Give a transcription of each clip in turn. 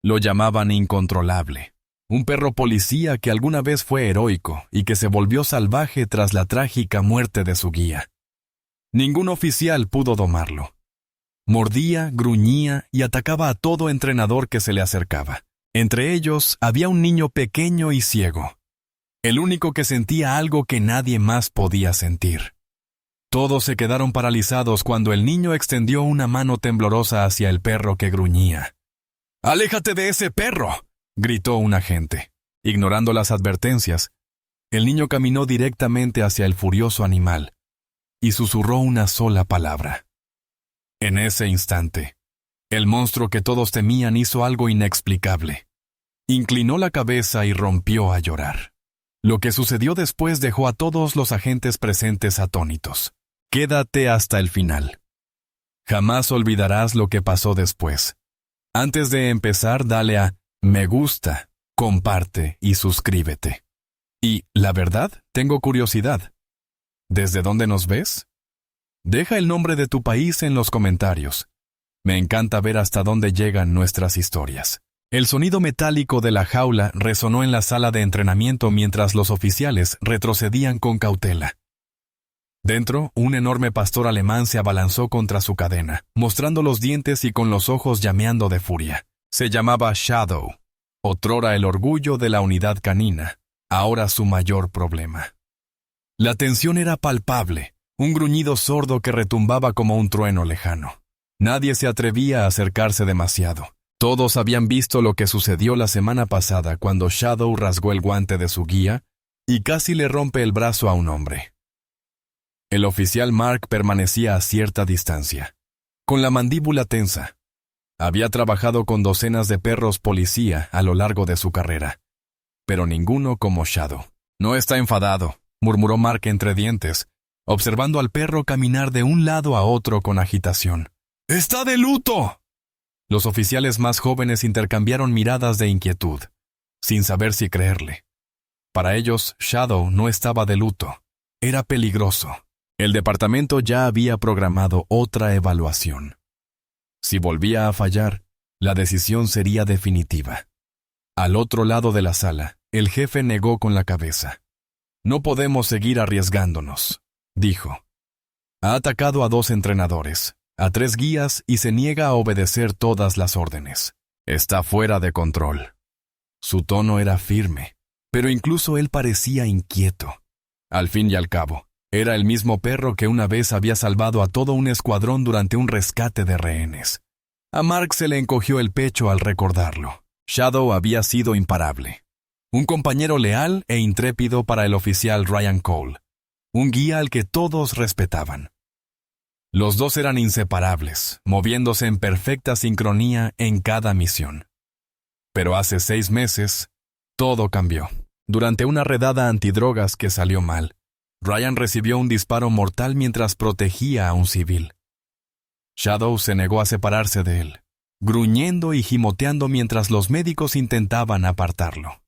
Lo llamaban incontrolable. Un perro policía que alguna vez fue heroico y que se volvió salvaje tras la trágica muerte de su guía. Ningún oficial pudo domarlo. Mordía, gruñía y atacaba a todo entrenador que se le acercaba. Entre ellos había un niño pequeño y ciego, el único que sentía algo que nadie más podía sentir. Todos se quedaron paralizados cuando el niño extendió una mano temblorosa hacia el perro que gruñía. «¡Aléjate de ese perro!», gritó un agente. Ignorando las advertencias, el niño caminó directamente hacia el furioso animal y susurró una sola palabra. En ese instante, el monstruo que todos temían hizo algo inexplicable. Inclinó la cabeza y rompió a llorar. Lo que sucedió después dejó a todos los agentes presentes atónitos. Quédate hasta el final. Jamás olvidarás lo que pasó después. Antes de empezar, dale a me gusta, comparte y suscríbete. Y, la verdad, tengo curiosidad. ¿Desde dónde nos ves? Deja el nombre de tu país en los comentarios. Me encanta ver hasta dónde llegan nuestras historias. El sonido metálico de la jaula resonó en la sala de entrenamiento mientras los oficiales retrocedían con cautela. Dentro, un enorme pastor alemán se abalanzó contra su cadena, mostrando los dientes y con los ojos llameando de furia. Se llamaba Shadow, otrora el orgullo de la unidad canina, ahora su mayor problema. La tensión era palpable, un gruñido sordo que retumbaba como un trueno lejano. Nadie se atrevía a acercarse demasiado. Todos habían visto lo que sucedió la semana pasada cuando Shadow rasgó el guante de su guía y casi le rompe el brazo a un hombre. El oficial Mark permanecía a cierta distancia, con la mandíbula tensa. Había trabajado con docenas de perros policía a lo largo de su carrera, pero ninguno como Shadow. «No está enfadado», murmuró Mark entre dientes, observando al perro caminar de un lado a otro con agitación. «¡Está de luto!». Los oficiales más jóvenes intercambiaron miradas de inquietud, sin saber si creerle. Para ellos, Shadow no estaba de luto. Era peligroso. El departamento ya había programado otra evaluación. Si volvía a fallar, la decisión sería definitiva. Al otro lado de la sala, el jefe negó con la cabeza. «No podemos seguir arriesgándonos», dijo. «Ha atacado a 2 entrenadores, a 3 guías y se niega a obedecer todas las órdenes. Está fuera de control». Su tono era firme, pero incluso él parecía inquieto. Al fin y al cabo, era el mismo perro que una vez había salvado a todo un escuadrón durante un rescate de rehenes. A Mark se le encogió el pecho al recordarlo. Shadow había sido imparable. Un compañero leal e intrépido para el oficial Ryan Cole. Un guía al que todos respetaban. Los dos eran inseparables, moviéndose en perfecta sincronía en cada misión. Pero hace 6 meses, todo cambió. Durante una redada antidrogas que salió mal, Ryan recibió un disparo mortal mientras protegía a un civil. Shadow se negó a separarse de él, gruñendo y gimoteando mientras los médicos intentaban apartarlo.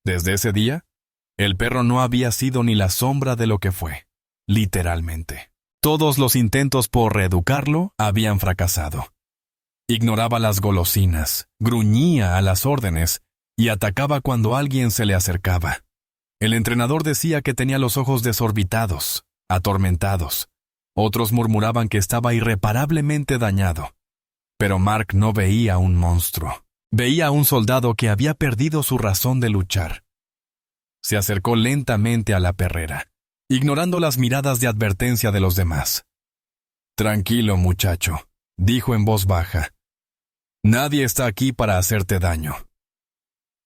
Desde ese día, el perro no había sido ni la sombra de lo que fue, literalmente. Todos los intentos por reeducarlo habían fracasado. Ignoraba las golosinas, gruñía a las órdenes y atacaba cuando alguien se le acercaba. El entrenador decía que tenía los ojos desorbitados, atormentados. Otros murmuraban que estaba irreparablemente dañado. Pero Mark no veía a un monstruo. Veía a un soldado que había perdido su razón de luchar. Se acercó lentamente a la perrera, ignorando las miradas de advertencia de los demás. «Tranquilo, muchacho», dijo en voz baja. «Nadie está aquí para hacerte daño».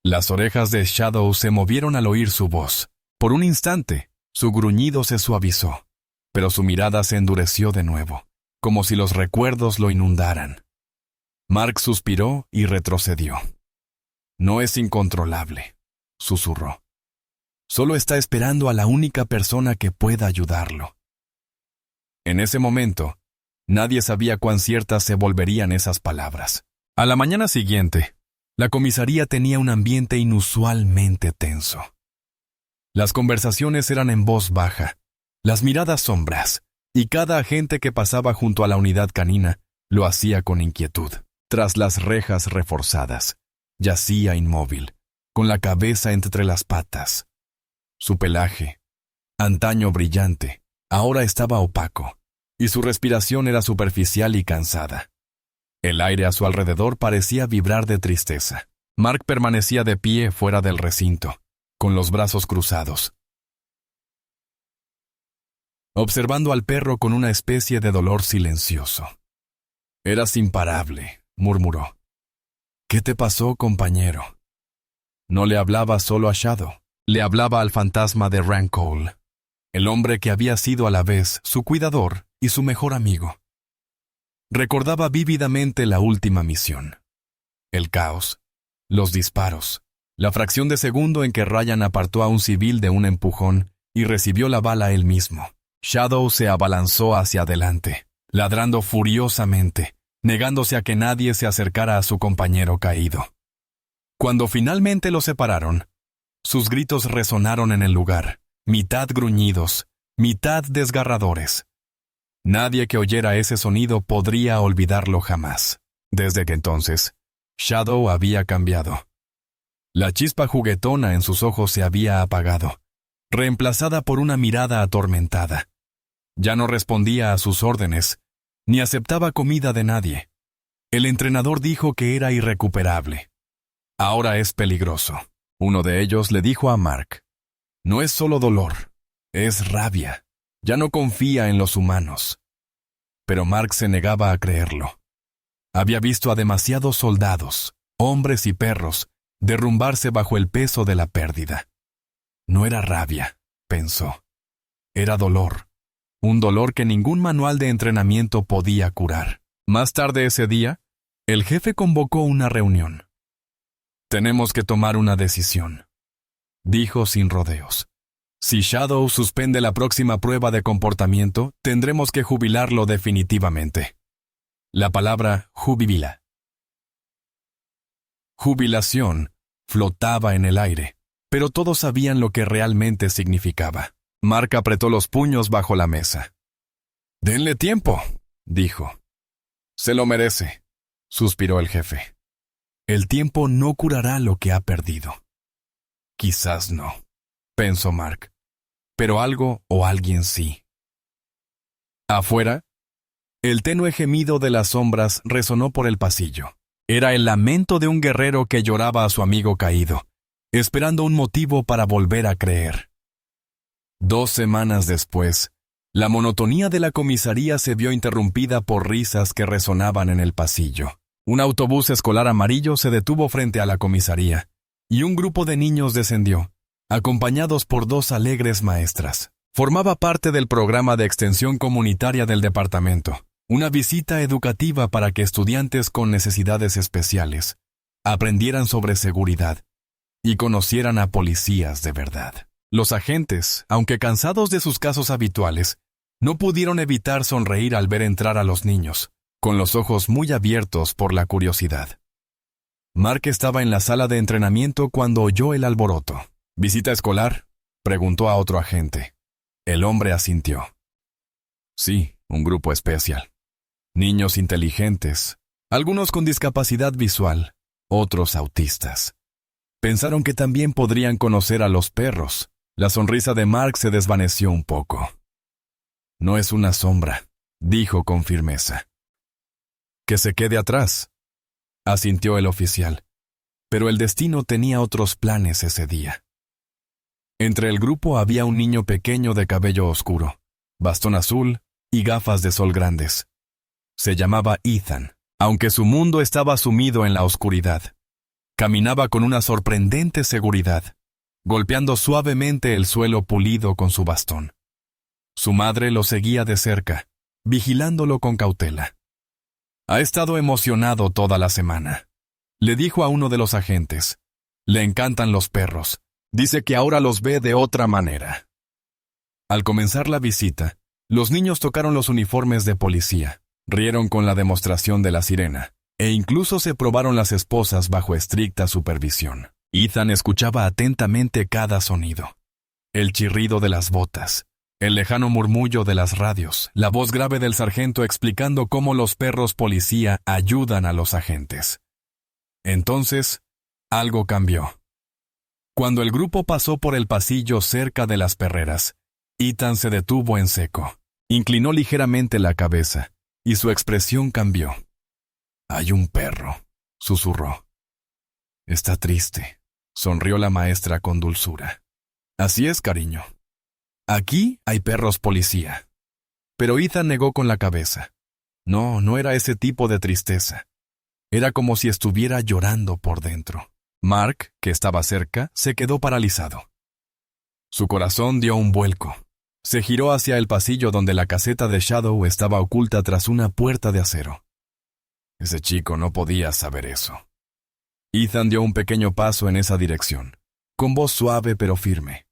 Las orejas de Shadow se movieron al oír su voz. Por un instante, su gruñido se suavizó, pero su mirada se endureció de nuevo, como si los recuerdos lo inundaran. Mark suspiró y retrocedió. «No es incontrolable», susurró. «Solo está esperando a la única persona que pueda ayudarlo». En ese momento, nadie sabía cuán ciertas se volverían esas palabras. A la mañana siguiente, la comisaría tenía un ambiente inusualmente tenso. Las conversaciones eran en voz baja, las miradas sombras, y cada agente que pasaba junto a la unidad canina lo hacía con inquietud. Tras las rejas reforzadas, Yacía inmóvil, con la cabeza entre las patas. Su pelaje, antaño brillante, ahora estaba opaco, y su respiración era superficial y cansada. El aire a su alrededor parecía vibrar de tristeza. Mark permanecía de pie fuera del recinto, con los brazos cruzados, observando al perro con una especie de dolor silencioso. «Eras imparable», murmuró. «¿Qué te pasó, compañero?» No le hablaba solo a Shadow, le hablaba al fantasma de Rand Cole, el hombre que había sido a la vez su cuidador y su mejor amigo. Recordaba vívidamente la última misión. El caos, los disparos, la fracción de segundo en que Ryan apartó a un civil de un empujón y recibió la bala él mismo. Shadow se abalanzó hacia adelante, ladrando furiosamente, negándose a que nadie se acercara a su compañero caído. Cuando finalmente lo separaron, sus gritos resonaron en el lugar, mitad gruñidos, mitad desgarradores. Nadie que oyera ese sonido podría olvidarlo jamás. Desde que entonces, Shadow había cambiado. La chispa juguetona en sus ojos se había apagado, reemplazada por una mirada atormentada. Ya no respondía a sus órdenes, ni aceptaba comida de nadie. El entrenador dijo que era irrecuperable. Ahora es peligroso. Uno de ellos le dijo a Mark: «No es solo dolor, es rabia. Ya no confía en los humanos». Pero Mark se negaba a creerlo. Había visto a demasiados soldados, hombres y perros, derrumbarse bajo el peso de la pérdida. No era rabia, pensó. Era dolor. Un dolor que ningún manual de entrenamiento podía curar. Más tarde ese día, el jefe convocó una reunión. «Tenemos que tomar una decisión», dijo sin rodeos. «Si Shadow suspende la próxima prueba de comportamiento, tendremos que jubilarlo definitivamente». La palabra jubila. Jubilación flotaba en el aire, pero todos sabían lo que realmente significaba. Mark apretó los puños bajo la mesa. «Denle tiempo», dijo. «Se lo merece», suspiró el jefe. «El tiempo no curará lo que ha perdido». Quizás no, pensó Mark, pero algo o alguien sí. Afuera, el tenue gemido de las sombras resonó por el pasillo. Era el lamento de un guerrero que lloraba a su amigo caído, esperando un motivo para volver a creer. 2 semanas después, la monotonía de la comisaría se vio interrumpida por risas que resonaban en el pasillo. Un autobús escolar amarillo se detuvo frente a la comisaría, y un grupo de niños descendió, acompañados por 2 alegres maestras. Formaba parte del programa de extensión comunitaria del departamento, una visita educativa para que estudiantes con necesidades especiales aprendieran sobre seguridad y conocieran a policías de verdad. Los agentes, aunque cansados de sus casos habituales, no pudieron evitar sonreír al ver entrar a los niños, con los ojos muy abiertos por la curiosidad. Mark estaba en la sala de entrenamiento cuando oyó el alboroto. «¿Visita escolar?», preguntó a otro agente. El hombre asintió. «Sí, un grupo especial. Niños inteligentes, algunos con discapacidad visual, otros autistas. Pensaron que también podrían conocer a los perros». La sonrisa de Mark se desvaneció un poco. «No es una sombra», dijo con firmeza. «Que se quede atrás», asintió el oficial, pero el destino tenía otros planes ese día. Entre el grupo había un niño pequeño de cabello oscuro, bastón azul y gafas de sol grandes. Se llamaba Ethan, aunque su mundo estaba sumido en la oscuridad. Caminaba con una sorprendente seguridad, golpeando suavemente el suelo pulido con su bastón. Su madre lo seguía de cerca, vigilándolo con cautela. «Ha estado emocionado toda la semana», le dijo a uno de los agentes. «Le encantan los perros. Dice que ahora los ve de otra manera». Al comenzar la visita, los niños tocaron los uniformes de policía, rieron con la demostración de la sirena, e incluso se probaron las esposas bajo estricta supervisión. Ethan escuchaba atentamente cada sonido. El chirrido de las botas, el lejano murmullo de las radios, la voz grave del sargento explicando cómo los perros policía ayudan a los agentes. Entonces, Algo cambió. Cuando el grupo pasó por el pasillo cerca de las perreras, Ethan se detuvo en seco, inclinó ligeramente la cabeza, y su expresión cambió. «Hay un perro», susurró. «Está triste», sonrió la maestra con dulzura. «Así es, cariño. Aquí hay perros policía». Pero Ethan negó con la cabeza. No era ese tipo de tristeza. Era como si estuviera llorando por dentro. Mark, que estaba cerca, se quedó paralizado. Su corazón dio un vuelco. Se giró hacia el pasillo donde la caseta de Shadow estaba oculta tras una puerta de acero. Ese chico no podía saber eso. Ethan dio un pequeño paso en esa dirección, con voz suave pero firme.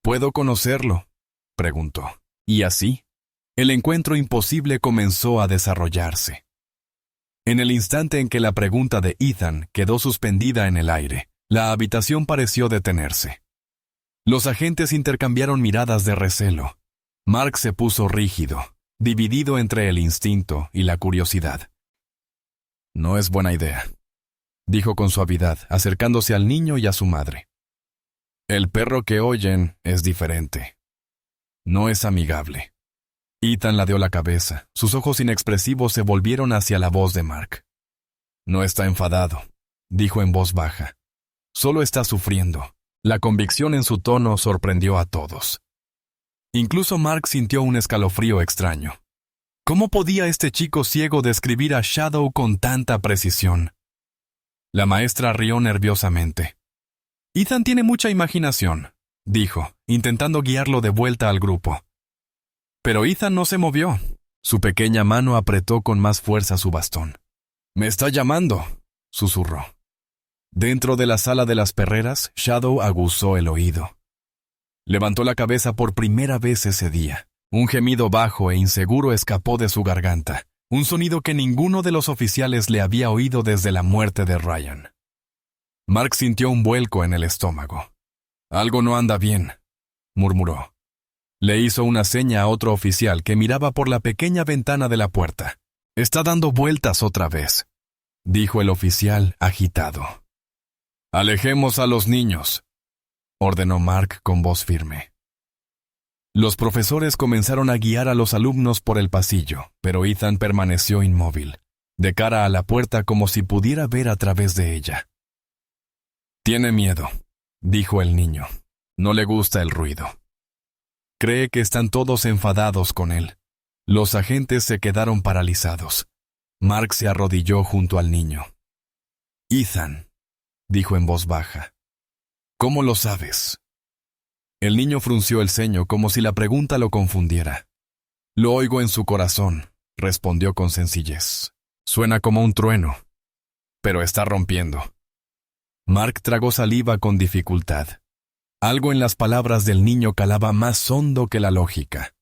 «¿Puedo conocerlo?», preguntó. Y así, el encuentro imposible comenzó a desarrollarse. En el instante en que la pregunta de Ethan quedó suspendida en el aire, la habitación pareció detenerse. Los agentes intercambiaron miradas de recelo. Mark se puso rígido, dividido entre el instinto y la curiosidad. «No es buena idea», dijo con suavidad, acercándose al niño y a su madre. «El perro que oyen es diferente. No es amigable». Ethan ladeó la cabeza. Sus ojos inexpresivos se volvieron hacia la voz de Mark. «No está enfadado», dijo en voz baja. «Solo está sufriendo». La convicción en su tono sorprendió a todos. Incluso Mark sintió un escalofrío extraño. ¿Cómo podía este chico ciego describir a Shadow con tanta precisión? La maestra rió nerviosamente. «Ethan tiene mucha imaginación», dijo, intentando guiarlo de vuelta al grupo. Pero Ethan no se movió. Su pequeña mano apretó con más fuerza su bastón. «Me está llamando», susurró. Dentro de la sala de las perreras, Shadow aguzó el oído. Levantó la cabeza por primera vez ese día. Un gemido bajo e inseguro escapó de su garganta, un sonido que ninguno de los oficiales le había oído desde la muerte de Ryan. Mark sintió un vuelco en el estómago. «Algo no anda bien», murmuró. Le hizo una seña a otro oficial que miraba por la pequeña ventana de la puerta. «Está dando vueltas otra vez», dijo el oficial agitado. «Alejemos a los niños», ordenó Mark con voz firme. Los profesores comenzaron a guiar a los alumnos por el pasillo, pero Ethan permaneció inmóvil, de cara a la puerta como si pudiera ver a través de ella. «Tiene miedo», dijo el niño. «No le gusta el ruido. Cree que están todos enfadados con él». Los agentes se quedaron paralizados. Mark se arrodilló junto al niño. «Ethan», dijo en voz baja, «¿cómo lo sabes?». El niño frunció el ceño como si la pregunta lo confundiera. «Lo oigo en su corazón», respondió con sencillez. «Suena como un trueno, pero está rompiendo». Mark tragó saliva con dificultad. Algo en las palabras del niño calaba más hondo que la lógica.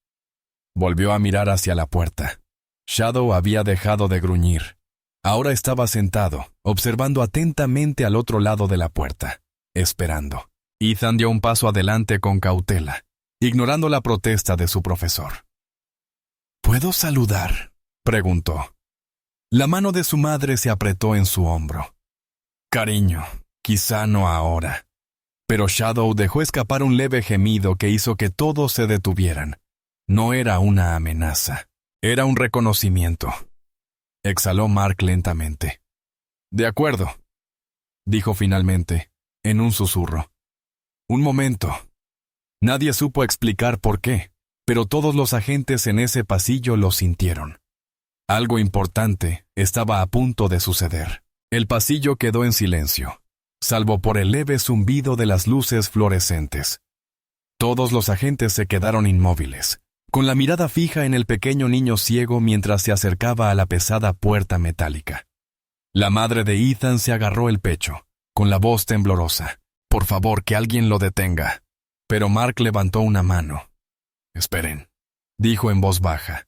Volvió a mirar hacia la puerta. Shadow había dejado de gruñir. Ahora estaba sentado, observando atentamente al otro lado de la puerta, esperando. Ethan dio un paso adelante con cautela, ignorando la protesta de su profesor. «¿Puedo saludar?», preguntó. La mano de su madre se apretó en su hombro. «Cariño, quizá no ahora». Pero Shadow dejó escapar un leve gemido que hizo que todos se detuvieran. No era una amenaza, era un reconocimiento. Exhaló Mark lentamente. «De acuerdo», dijo finalmente, en un susurro. «Un momento». Nadie supo explicar por qué, pero todos los agentes en ese pasillo lo sintieron. Algo importante estaba a punto de suceder. El pasillo quedó en silencio, salvo por el leve zumbido de las luces fluorescentes. Todos los agentes se quedaron inmóviles, con la mirada fija en el pequeño niño ciego mientras se acercaba a la pesada puerta metálica. La madre de Ethan se agarró el pecho, con la voz temblorosa. «Por favor, que alguien lo detenga». Pero Mark levantó una mano. «Esperen», dijo en voz baja.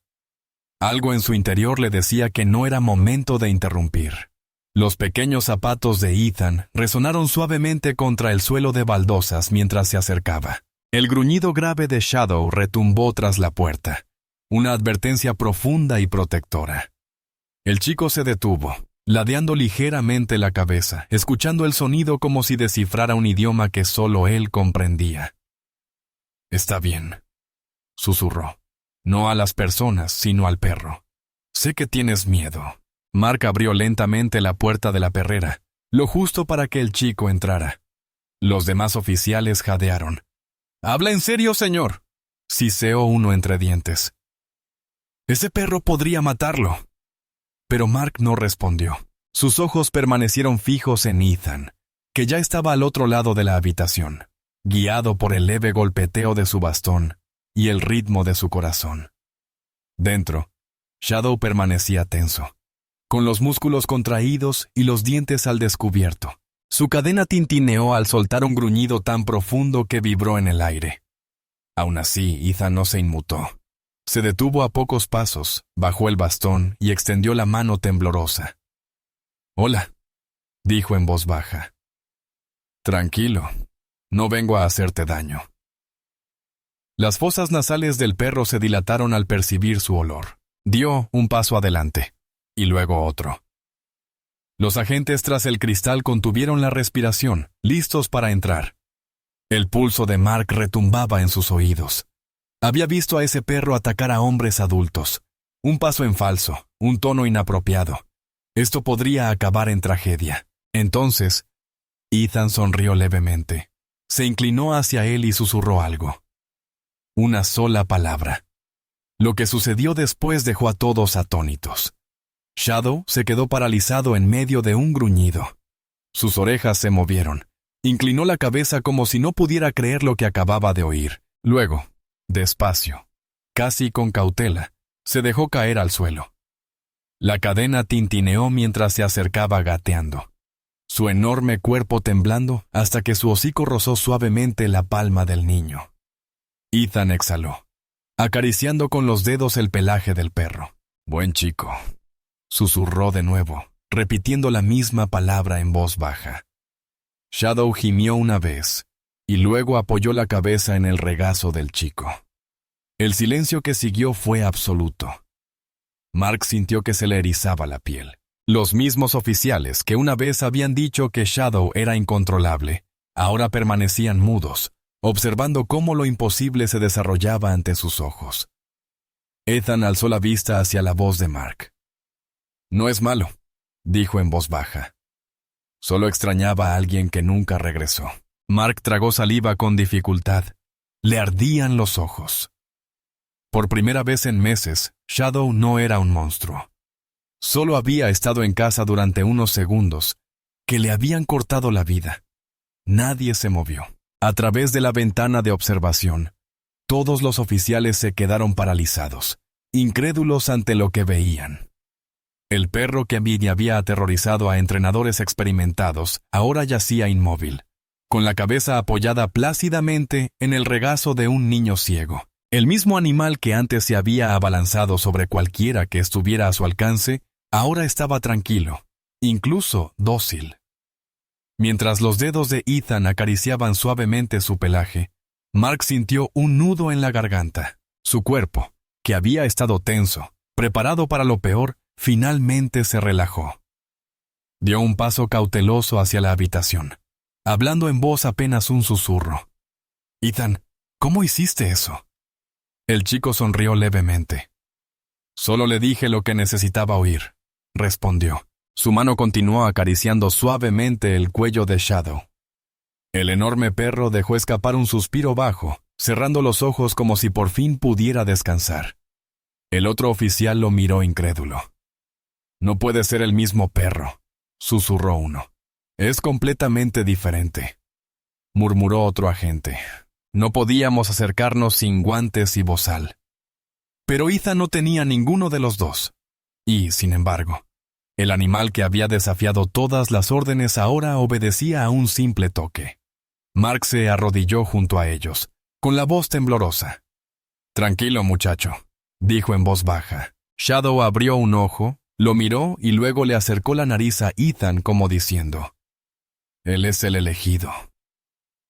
Algo en su interior le decía que no era momento de interrumpir. Los pequeños zapatos de Ethan resonaron suavemente contra el suelo de baldosas mientras se acercaba. El gruñido grave de Shadow retumbó tras la puerta, una advertencia profunda y protectora. El chico se detuvo, ladeando ligeramente la cabeza, escuchando el sonido como si descifrara un idioma que solo él comprendía. «Está bien», susurró. «No a las personas, sino al perro. Sé que tienes miedo». Mark abrió lentamente la puerta de la perrera, lo justo para que el chico entrara. Los demás oficiales jadearon. «¿Habla en serio, señor?», siseó uno entre dientes. «Ese perro podría matarlo». Pero Mark no respondió. Sus ojos permanecieron fijos en Ethan, que ya estaba al otro lado de la habitación, guiado por el leve golpeteo de su bastón y el ritmo de su corazón. Dentro, Shadow permanecía tenso, con los músculos contraídos y los dientes al descubierto. Su cadena tintineó al soltar un gruñido tan profundo que vibró en el aire. Aún así, Ethan no se inmutó. Se detuvo a pocos pasos, bajó el bastón y extendió la mano temblorosa. «Hola», dijo en voz baja. «Tranquilo, no vengo a hacerte daño». Las fosas nasales del perro se dilataron al percibir su olor. Dio un paso adelante, y luego otro. Los agentes tras el cristal contuvieron la respiración, listos para entrar. El pulso de Mark retumbaba en sus oídos. Había visto a ese perro atacar a hombres adultos. Un paso en falso, un tono inapropiado. Esto podría acabar en tragedia. Entonces, Ethan sonrió levemente. Se inclinó hacia él y susurró algo. Una sola palabra. Lo que sucedió después dejó a todos atónitos. Shadow se quedó paralizado en medio de un gruñido. Sus orejas se movieron. Inclinó la cabeza como si no pudiera creer lo que acababa de oír. Luego, despacio, casi con cautela, se dejó caer al suelo. La cadena tintineó mientras se acercaba gateando, su enorme cuerpo temblando hasta que su hocico rozó suavemente la palma del niño. Ethan exhaló, acariciando con los dedos el pelaje del perro. «Buen chico», susurró de nuevo, repitiendo la misma palabra en voz baja. Shadow gimió una vez, y luego apoyó la cabeza en el regazo del chico. El silencio que siguió fue absoluto. Mark sintió que se le erizaba la piel. Los mismos oficiales que una vez habían dicho que Shadow era incontrolable, ahora permanecían mudos, observando cómo lo imposible se desarrollaba ante sus ojos. Ethan alzó la vista hacia la voz de Mark. «No es malo», dijo en voz baja. Solo extrañaba a alguien que nunca regresó. Mark tragó saliva con dificultad. Le ardían los ojos. Por primera vez en meses, Shadow no era un monstruo. Solo había estado en casa durante unos segundos, que le habían cortado la vida. Nadie se movió. A través de la ventana de observación, todos los oficiales se quedaron paralizados, incrédulos ante lo que veían. El perro que había aterrorizado a entrenadores experimentados ahora yacía inmóvil, con la cabeza apoyada plácidamente en el regazo de un niño ciego. El mismo animal que antes se había abalanzado sobre cualquiera que estuviera a su alcance, ahora estaba tranquilo, incluso dócil. Mientras los dedos de Ethan acariciaban suavemente su pelaje, Mark sintió un nudo en la garganta. Su cuerpo, que había estado tenso, preparado para lo peor, finalmente se relajó. Dio un paso cauteloso hacia la habitación, hablando en voz apenas un susurro. «Ethan, ¿cómo hiciste eso?» El chico sonrió levemente. «Solo le dije lo que necesitaba oír», respondió. Su mano continuó acariciando suavemente el cuello de Shadow. El enorme perro dejó escapar un suspiro bajo, cerrando los ojos como si por fin pudiera descansar. El otro oficial lo miró incrédulo. «No puede ser el mismo perro», susurró uno. «Es completamente diferente», murmuró otro agente. «No podíamos acercarnos sin guantes y bozal». Pero Ethan no tenía ninguno de los dos. Y, sin embargo, el animal que había desafiado todas las órdenes ahora obedecía a un simple toque. Mark se arrodilló junto a ellos, con la voz temblorosa. «Tranquilo, muchacho», dijo en voz baja. Shadow abrió un ojo, lo miró y luego le acercó la nariz a Ethan como diciendo: «Él es el elegido».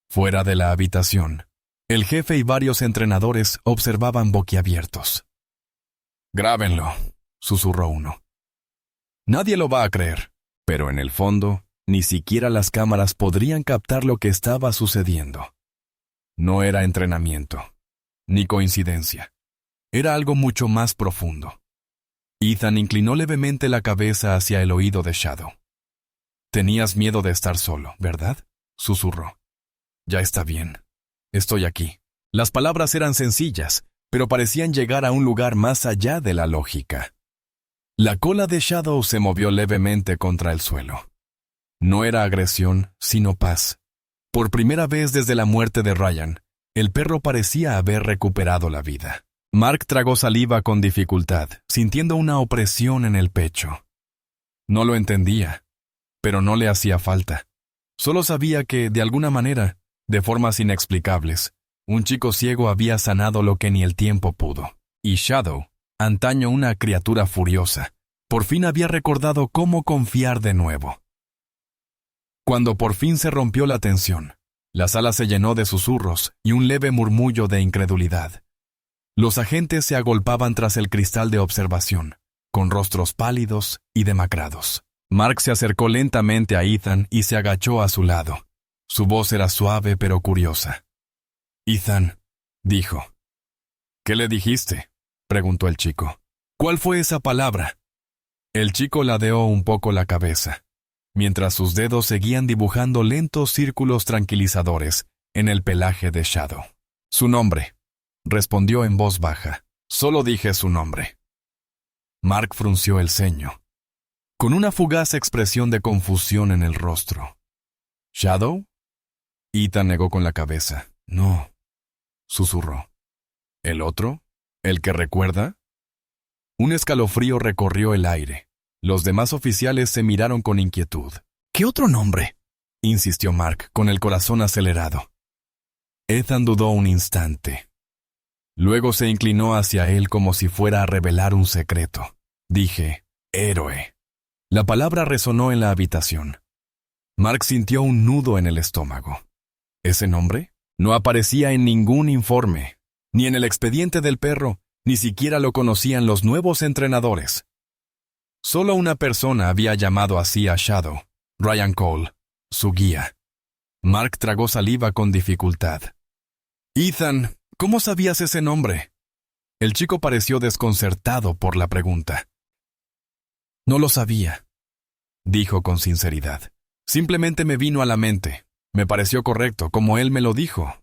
Fuera de la habitación, el jefe y varios entrenadores observaban boquiabiertos. «Grábenlo», susurró uno. Nadie lo va a creer. Pero en el fondo, ni siquiera las cámaras podrían captar lo que estaba sucediendo. No era entrenamiento, ni coincidencia. Era algo mucho más profundo. Ethan inclinó levemente la cabeza hacia el oído de Shadow. «Tenías miedo de estar solo, ¿verdad?», susurró. «Ya está bien. Estoy aquí». Las palabras eran sencillas, pero parecían llegar a un lugar más allá de la lógica. La cola de Shadow se movió levemente contra el suelo. No era agresión, sino paz. Por primera vez desde la muerte de Ryan, el perro parecía haber recuperado la vida. Mark tragó saliva con dificultad, sintiendo una opresión en el pecho. No lo entendía, pero no le hacía falta. Solo sabía que, de alguna manera, de formas inexplicables, un chico ciego había sanado lo que ni el tiempo pudo. Y Shadow, antaño una criatura furiosa, por fin había recordado cómo confiar de nuevo. Cuando por fin se rompió la tensión, la sala se llenó de susurros y un leve murmullo de incredulidad. Los agentes se agolpaban tras el cristal de observación, con rostros pálidos y demacrados. Mark se acercó lentamente a Ethan y se agachó a su lado. Su voz era suave pero curiosa. «Ethan», dijo. «¿Qué le dijiste?», preguntó el chico. «¿Cuál fue esa palabra?». El chico ladeó un poco la cabeza, mientras sus dedos seguían dibujando lentos círculos tranquilizadores en el pelaje de Shadow. «Su nombre», respondió en voz baja. «Solo dije su nombre». Mark frunció el ceño, con una fugaz expresión de confusión en el rostro. «¿Shadow?». Ethan negó con la cabeza. «No», susurró. «¿El otro? ¿El que recuerda?». Un escalofrío recorrió el aire. Los demás oficiales se miraron con inquietud. «¿Qué otro nombre?», insistió Mark, con el corazón acelerado. Ethan dudó un instante. Luego se inclinó hacia él como si fuera a revelar un secreto. «Dije, héroe». La palabra resonó en la habitación. Mark sintió un nudo en el estómago. ¿Ese nombre? No aparecía en ningún informe, ni en el expediente del perro, ni siquiera lo conocían los nuevos entrenadores. Solo una persona había llamado así a Shadow, Ryan Cole, su guía. Mark tragó saliva con dificultad. «Ethan, ¿cómo sabías ese nombre?». El chico pareció desconcertado por la pregunta. «No lo sabía», dijo con sinceridad. «Simplemente me vino a la mente. Me pareció correcto, como él me lo dijo».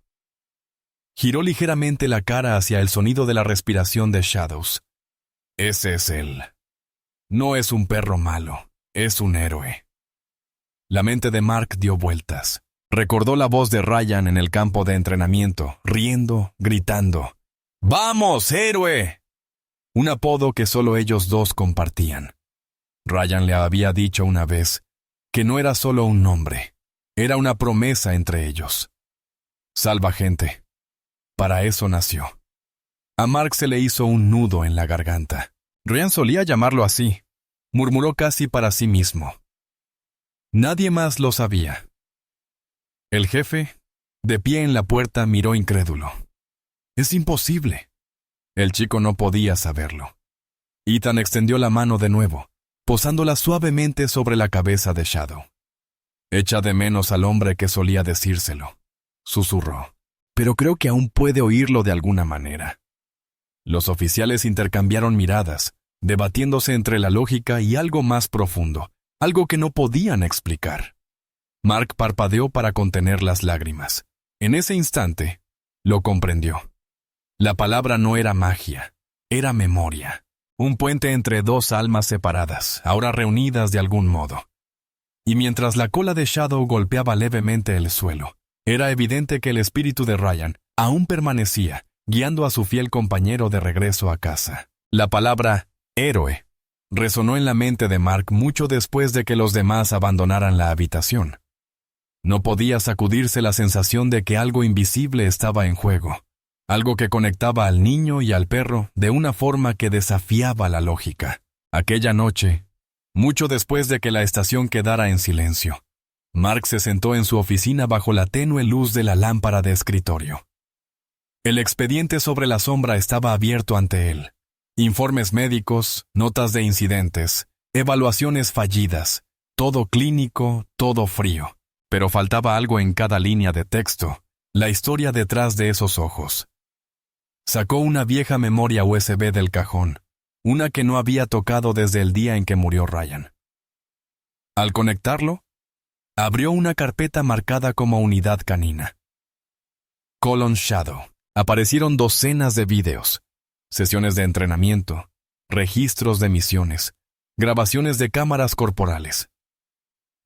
Giró ligeramente la cara hacia el sonido de la respiración de Shadows. «Ese es él. No es un perro malo, es un héroe». La mente de Mark dio vueltas. Recordó la voz de Ryan en el campo de entrenamiento, riendo, gritando. «¡Vamos, héroe!», un apodo que solo ellos dos compartían. Ryan le había dicho una vez que no era solo un nombre, era una promesa entre ellos. «Salva gente». Para eso nació. A Mark se le hizo un nudo en la garganta. Ryan solía llamarlo así, murmuró casi para sí mismo. Nadie más lo sabía. El jefe, de pie en la puerta, miró incrédulo. «Es imposible». El chico no podía saberlo. Ethan extendió la mano de nuevo, posándola suavemente sobre la cabeza de Shadow. «Echa de menos al hombre que solía decírselo», susurró. «Pero creo que aún puede oírlo de alguna manera». Los oficiales intercambiaron miradas, debatiéndose entre la lógica y algo más profundo, algo que no podían explicar. Mark parpadeó para contener las lágrimas. En ese instante, lo comprendió. La palabra no era magia, era memoria. Un puente entre dos almas separadas, ahora reunidas de algún modo. Y mientras la cola de Shadow golpeaba levemente el suelo, era evidente que el espíritu de Ryan aún permanecía, guiando a su fiel compañero de regreso a casa. La palabra «héroe» resonó en la mente de Mark mucho después de que los demás abandonaran la habitación. No podía sacudirse la sensación de que algo invisible estaba en juego, algo que conectaba al niño y al perro de una forma que desafiaba la lógica. Aquella noche, mucho después de que la estación quedara en silencio, Mark se sentó en su oficina bajo la tenue luz de la lámpara de escritorio. El expediente sobre la sombra estaba abierto ante él. Informes médicos, notas de incidentes, Evaluaciones fallidas, todo clínico, todo frío. Pero faltaba algo en cada línea de texto, la historia detrás de esos ojos. Sacó una vieja memoria USB del cajón, una que no había tocado desde el día en que murió Ryan. Al conectarlo, abrió una carpeta marcada como unidad canina. Shadow. Aparecieron docenas de videos, sesiones de entrenamiento, registros de misiones, grabaciones de cámaras corporales.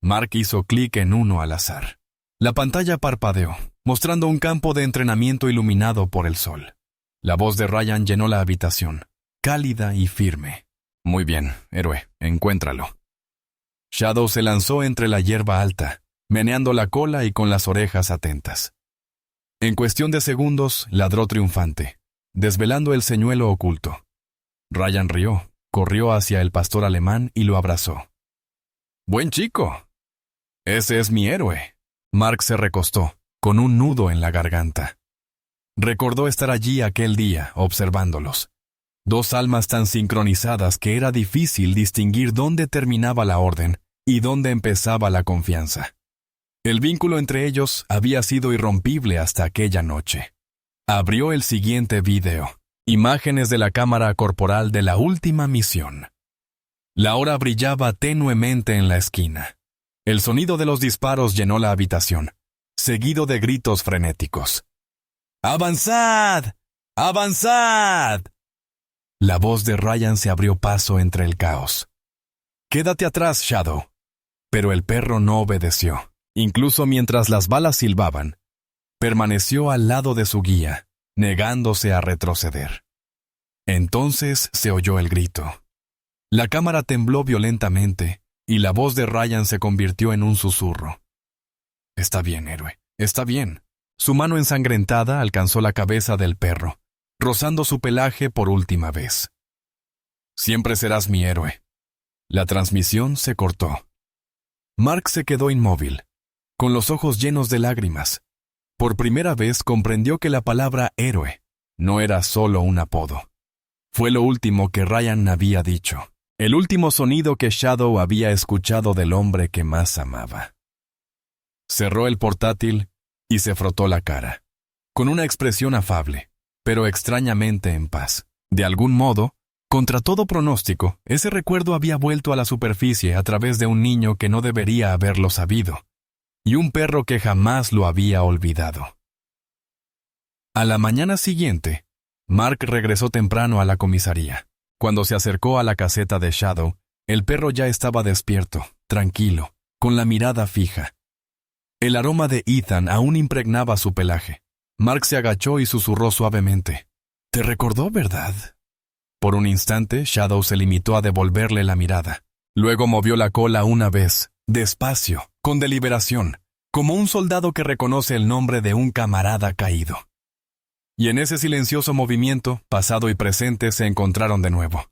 Mark hizo clic en uno al azar. La pantalla parpadeó, mostrando un campo de entrenamiento iluminado por el sol. La voz de Ryan llenó la habitación, cálida y firme. Muy bien, héroe, encuéntralo. Shadow se lanzó entre la hierba alta, meneando la cola y con las orejas atentas. En cuestión de segundos, ladró triunfante, desvelando el señuelo oculto. Ryan rió, corrió hacia el pastor alemán y lo abrazó. «Buen chico. Ese es mi héroe». Mark se recostó, con un nudo en la garganta. Recordó estar allí aquel día, observándolos. Dos almas tan sincronizadas que era difícil distinguir dónde terminaba la orden y dónde empezaba la confianza. El vínculo entre ellos había sido irrompible hasta aquella noche. Abrió el siguiente video, imágenes de la cámara corporal de la última misión. La hora brillaba tenuemente en la esquina. El sonido de los disparos llenó la habitación, seguido de gritos frenéticos. ¡Avanzad! ¡Avanzad! La voz de Ryan se abrió paso entre el caos. «Quédate atrás, Shadow». Pero el perro no obedeció. Incluso mientras las balas silbaban, permaneció al lado de su guía, negándose a retroceder. Entonces se oyó el grito. La cámara tembló violentamente y la voz de Ryan se convirtió en un susurro. «Está bien, héroe, está bien». Su mano ensangrentada alcanzó la cabeza del perro, rozando su pelaje por última vez. «Siempre serás mi héroe». La transmisión se cortó. Mark se quedó inmóvil, con los ojos llenos de lágrimas. Por primera vez comprendió que la palabra héroe no era solo un apodo. Fue lo último que Ryan había dicho, el último sonido que Shadow había escuchado del hombre que más amaba. Cerró el portátil y se frotó la cara, con una expresión afable, pero extrañamente en paz. De algún modo, contra todo pronóstico, ese recuerdo había vuelto a la superficie a través de un niño que no debería haberlo sabido, y un perro que jamás lo había olvidado. A la mañana siguiente, Mark regresó temprano a la comisaría. Cuando se acercó a la caseta de Shadow, el perro ya estaba despierto, tranquilo, con la mirada fija. El aroma de Ethan aún impregnaba su pelaje. Mark se agachó y susurró suavemente. «Te recordó, ¿verdad?» Por un instante, Shadow se limitó a devolverle la mirada. Luego movió la cola una vez, despacio, con deliberación, como un soldado que reconoce el nombre de un camarada caído. Y en ese silencioso movimiento, pasado y presente se encontraron de nuevo.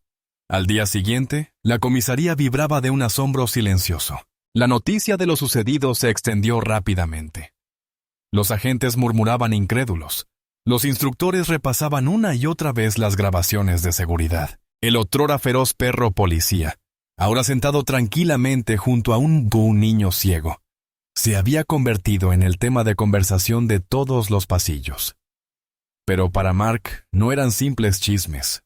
Al día siguiente, la comisaría vibraba de un asombro silencioso. La noticia de lo sucedido se extendió rápidamente. Los agentes murmuraban incrédulos. Los instructores repasaban una y otra vez las grabaciones de seguridad. El otrora feroz perro policía, ahora sentado tranquilamente junto a un niño ciego, se había convertido en el tema de conversación de todos los pasillos. Pero para Mark no eran simples chismes.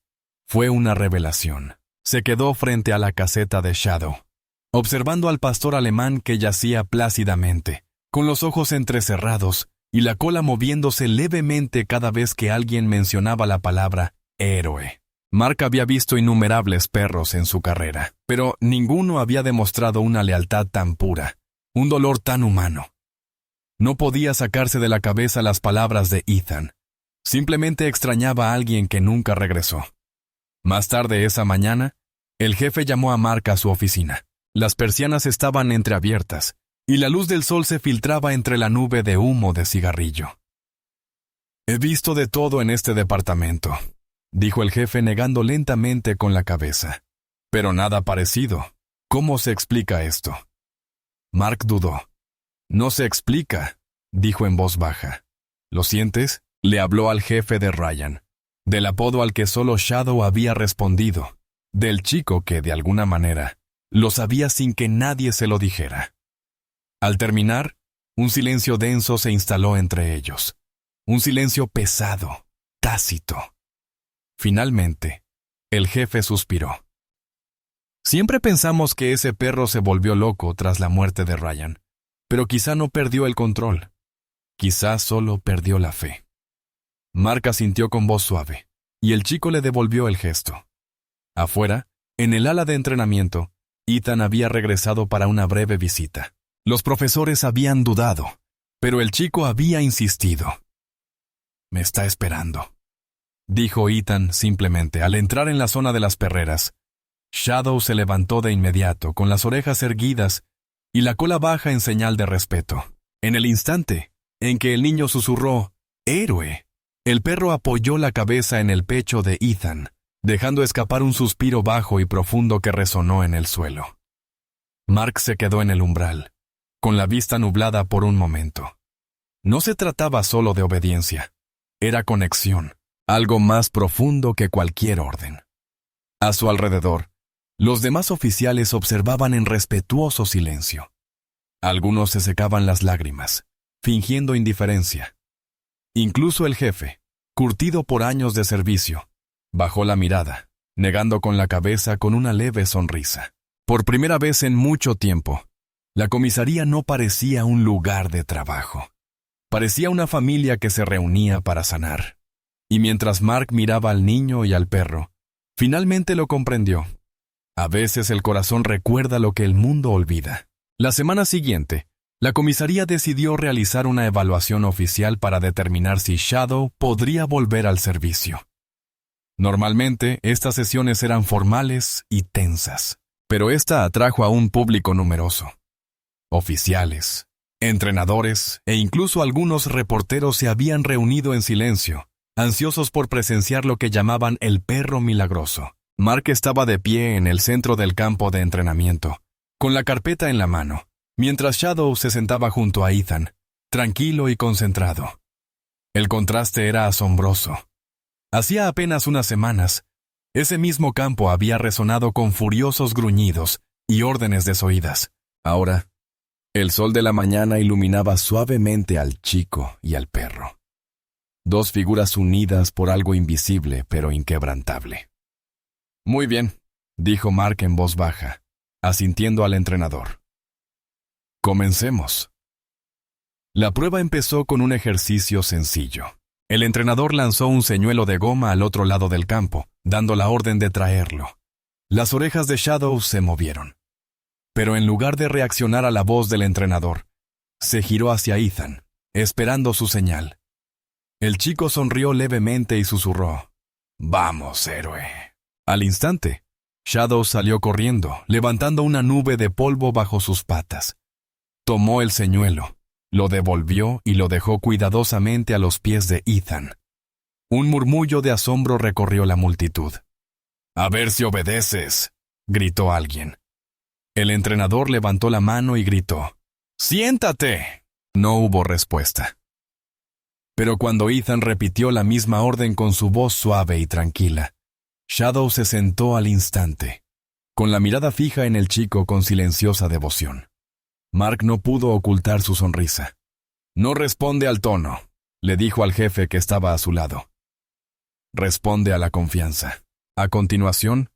Fue una revelación. Se quedó frente a la caseta de Shadow, observando al pastor alemán que yacía plácidamente, con los ojos entrecerrados y la cola moviéndose levemente cada vez que alguien mencionaba la palabra héroe. Mark había visto innumerables perros en su carrera, pero ninguno había demostrado una lealtad tan pura, un dolor tan humano. No podía sacarse de la cabeza las palabras de Ethan. Simplemente extrañaba a alguien que nunca regresó. Más tarde esa mañana, el jefe llamó a Mark a su oficina. Las persianas estaban entreabiertas, y la luz del sol se filtraba entre la nube de humo de cigarrillo. «He visto de todo en este departamento», dijo el jefe negando lentamente con la cabeza. «Pero nada parecido. ¿Cómo se explica esto?» Mark dudó. «No se explica», dijo en voz baja. «¿Lo sientes?», le habló al jefe de Ryan, del apodo al que solo Shadow había respondido, del chico que, de alguna manera, Lo sabía sin que nadie se lo dijera. Al terminar, un silencio denso se instaló entre ellos. Un silencio pesado, tácito. Finalmente, el jefe suspiró. Siempre pensamos que ese perro se volvió loco tras la muerte de Ryan, pero quizá no perdió el control. Quizá solo perdió la fe. Mark asintió con voz suave, y el chico le devolvió el gesto. Afuera, en el ala de entrenamiento, Ethan había regresado para una breve visita. Los profesores habían dudado, pero el chico había insistido. «Me está esperando», dijo Ethan simplemente al entrar en la zona de las perreras. Shadow se levantó de inmediato, con las orejas erguidas y la cola baja en señal de respeto. En el instante en que el niño susurró «¡Héroe!», el perro apoyó la cabeza en el pecho de Ethan, dejando escapar un suspiro bajo y profundo que resonó en el suelo. Mark se quedó en el umbral, con la vista nublada por un momento. No se trataba solo de obediencia, era conexión, algo más profundo que cualquier orden. A su alrededor, los demás oficiales observaban en respetuoso silencio. Algunos se secaban las lágrimas, fingiendo indiferencia. Incluso el jefe, curtido por años de servicio, bajó la mirada, negando con la cabeza con una leve sonrisa. Por primera vez en mucho tiempo, la comisaría no parecía un lugar de trabajo. Parecía una familia que se reunía para sanar. Y mientras Mark miraba al niño y al perro, finalmente lo comprendió. A veces el corazón recuerda lo que el mundo olvida. La semana siguiente, la comisaría decidió realizar una evaluación oficial para determinar si Shadow podría volver al servicio. Normalmente, estas sesiones eran formales y tensas, pero esta atrajo a un público numeroso. Oficiales, entrenadores e incluso algunos reporteros se habían reunido en silencio, ansiosos por presenciar lo que llamaban el perro milagroso. Mark estaba de pie en el centro del campo de entrenamiento, con la carpeta en la mano, mientras Shadow se sentaba junto a Ethan, tranquilo y concentrado. El contraste era asombroso. Hacía apenas unas semanas, ese mismo campo había resonado con furiosos gruñidos y órdenes desoídas. Ahora, el sol de la mañana iluminaba suavemente al chico y al perro. Dos figuras unidas por algo invisible pero inquebrantable. «Muy bien», dijo Mark en voz baja, asintiendo al entrenador. «Comencemos». La prueba empezó con un ejercicio sencillo. El entrenador lanzó un señuelo de goma al otro lado del campo, dando la orden de traerlo. Las orejas de Shadow se movieron. Pero en lugar de reaccionar a la voz del entrenador, se giró hacia Ethan, esperando su señal. El chico sonrió levemente y susurró: «Vamos, héroe». Al instante, Shadow salió corriendo, levantando una nube de polvo bajo sus patas. Tomó el señuelo, lo devolvió y lo dejó cuidadosamente a los pies de Ethan. Un murmullo de asombro recorrió la multitud. «A ver si obedeces», gritó alguien. El entrenador levantó la mano y gritó: «¡Siéntate!». No hubo respuesta. Pero cuando Ethan repitió la misma orden con su voz suave y tranquila, Shadow se sentó al instante, con la mirada fija en el chico con silenciosa devoción. Mark no pudo ocultar su sonrisa. «No responde al tono», le dijo al jefe que estaba a su lado. «Responde a la confianza». A continuación,